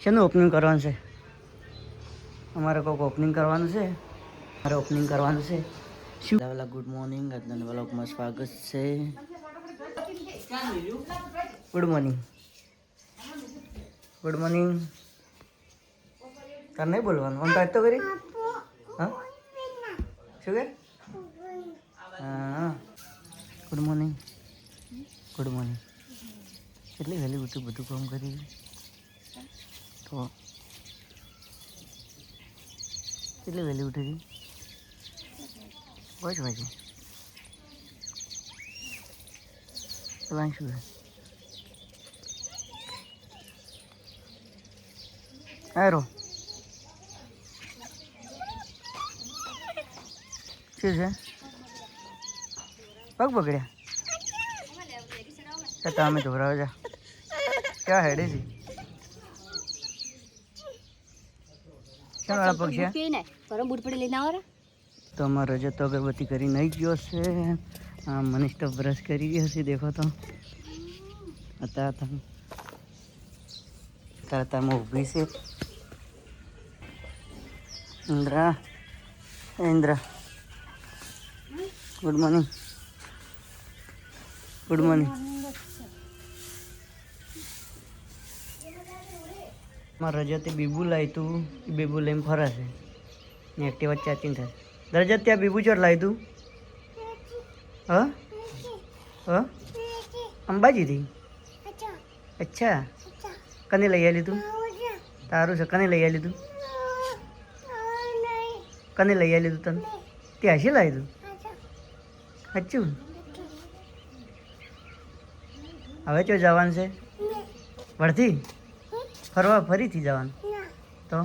શેનું ઓપનિંગ કરવાનું છે? અમારે કોઈક ઓપનિંગ કરવાનું છે. મારે ઓપનિંગ કરવાનું છે. શું વાલા ગુડ મોર્નિંગ, આજના વ્લોગમાં સ્વાગત છે. Good morning. Good morning. તાર નહીં બોલવાનું આમ તો કરી. હા શું કે? હા ગુડ મોર્નિંગ. Good morning. કેટલી વહેલી ઉઠી બધું કામ કરી તો કેટલી વહેલી ઉઠી હતી? 5 વાગે. પ્લાન શું છે? હારો શું છે? પગ બગડ્યા તમે ધોરાવ જા. ક્યાં હેડે છે? ક્યાં વાળા પગ છે? તો અમારો રજત તો અગરબત્તી કરી નહીં ગયો છે. મનીષ તો બ્રશ કરી ગયો છે. દેખો તો અત્યારે ઊભી છે. Indira good morning. Good morning. મારા રજતે બીબુ લાવી તું. એ બીબુ લઈને ફરાશે ને એક્ટિવા ચાર્જિંગ થાય. રજત ત્યાં બીબુ ચોર લાવી તું? હા હા અંબાજીથી. અચ્છા કને લઈ આવેલી તું? તારું છે. કને લઈ આવેલી તું? કને લઈ આવેલી તું? તને ત્યાં હશે લાવી તું? સાચું? હવે ચો જવાનું છે? વળથી ફરવા ફરીથી જવાનું તો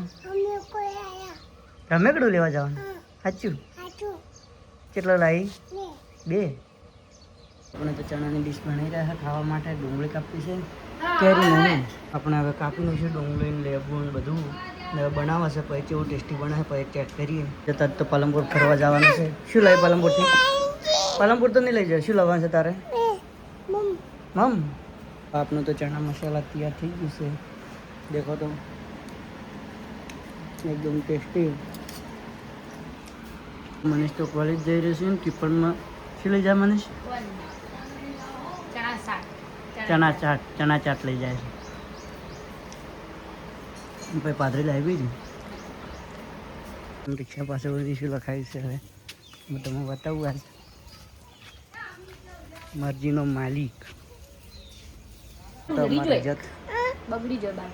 રમેકડું લેવા જવાનું? સાચું? કેટલો લાવી? 2. આપણે તો ચણાની ડીશ બનાવી રહ્યા છે ખાવા માટે. ડુંગળી કાપી છે, કેરી નહીં. આપણે હવે કાપી નાખીશું ડુંગળી ને લેબુ ને બધું. હવે બનાવશે પછી કેવું ટેસ્ટી બનાવે પછી ચેક કરીએ. જતા તો પાલનપુર ફરવા જવાનું છે. શું લાવી પાલનપુરથી? પાલનપુર તો નહીં લઈ જાય. શું લાવવાનું છે તારે? મમ આપનું તો ચણા મસાલા તૈયાર થઈ ગયું છે. દેખો તો એકદમ ટેસ્ટી. મનીષ તો કોલેજ જઈ રહ્યો છે ને ટિફિનમાં શું લઈ જાય મનીષ? ચણા ચાટ લઈ જાય છે. ભાઈ પાદરી લાવી છે. રિક્ષા પાસે બધી શું લખાયું છે હવે હું તમને બતાવું. આજ મરજીનો માલિક તો અમારા રજત બગડી જાય.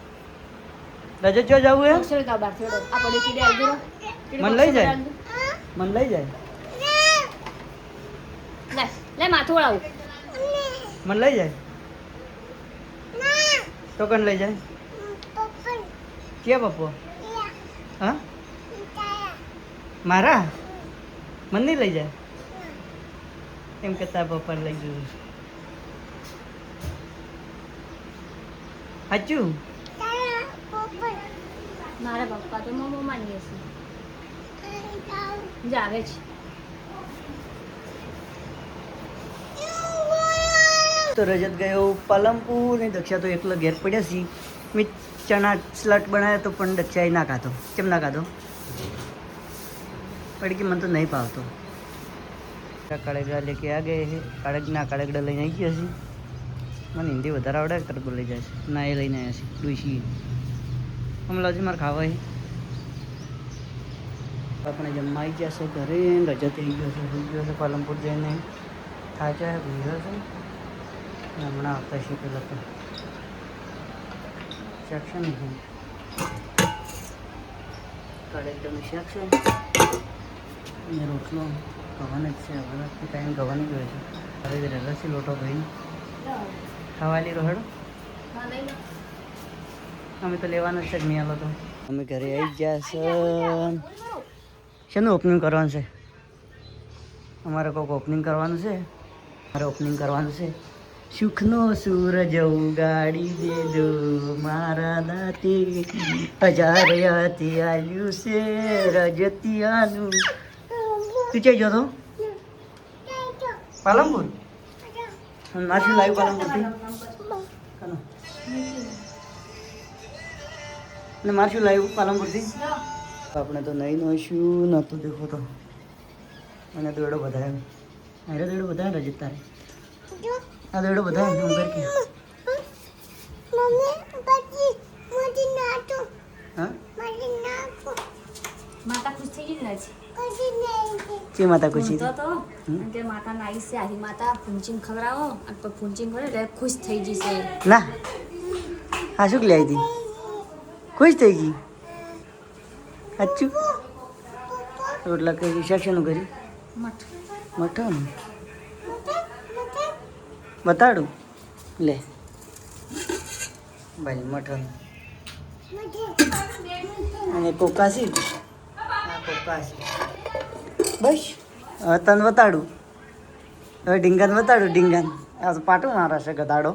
રજત જો જવું હે મન લઈ જાય. મન લઈ જાય. લે માથું વળાવું. મન લઈ જાય તો કન લઈ જાય? કે પપ્પો? હા મારા મન નહીં લઈ જાય એમ કહેતા પપ્પાને લઈ જવું. સાચું? મારા પપ્પા તો મમ્મો માનીએ છે. જાવે છે. તો રજત ગયો પાલનપુર ને દક્ષા તો એકલો ઘેર પડ્યા છે. મેં ચણા સ્લટ બનાવ્યો તો પણ દક્ષાએ ના ખાધો. કેમ ના ખાધો? પડી કે મને તો નહીં ભાવતો. કડગડા લેકે આ ગયે છે. કડગડા લઈને આવી ગયા છે. મને હિન્દી વધારે આવડે કડગડો લઈ જાય છે. ના એ લઈને આવ્યા છે ડુસી. હમણાં હજી મારે ખાવા છે. આપણે જમવા આવી જશે ઘરે. રજા થઈ ગયો છે પાલનપુર જઈને થાચા ભૂલ્યો છે. હમણાં આવતા છે પેલા તો શાક છે ને કડકડાનું શાક છે અને રોટલો ગવાને જ છે. હવે ટાઈમ ગવાની ગયો છે. હવે રહેલા છે લોટો ભાઈ ખાવાલી રોહડો. અમે તો લેવાનો જ છે નહીં આલો તો. અમે ઘરે આવી ગયા છે. શેનું ઓપનિંગ કરવાનું છે? અમારે કોઈક ઓપનિંગ કરવાનું છે. મારે ઓપનિંગ કરવાનું છે. સુખનો સૂરજ ઉગાડી દેજો મારા દાતે 1000 યાથી આવ્યું છે રજતિયાનું. તું ચઈ જો તો પાલનપુર નાસી લાવ્યું પાલનપુરથી. અને મારે શું લાવ્યું પાલનપુરથી આપણે તો નહીં નોઈશું નહોતું દેખો તો અને દોડો બધાય અરે દોડો બધાય રજત તારે આ દોડો બધાય હું કર કે હા માતા ખુશ થઈ ગઈ ને કે માતા ખુશી તો કે માતા નાઈ છે આહી માતા ફૂંચીને ખવડાવો અને પછી ફૂંચીને ખવડાવે એટલે ખુશ થઈ જશે ના હા શું લઈ હતી ખુશ થઈ ગઈ સાચું રોટલા કઈ રિસેપ્શનનું કર્યું મઠ મઠાનું બતાડું લે ભાઈ મઠાનું અને કોકાસી હા કોકાસી બસ હવે તને બતાડું હવે ડીંગાને બતાડું ડીંગાને આ તો પાટું મારા છે ગધાડો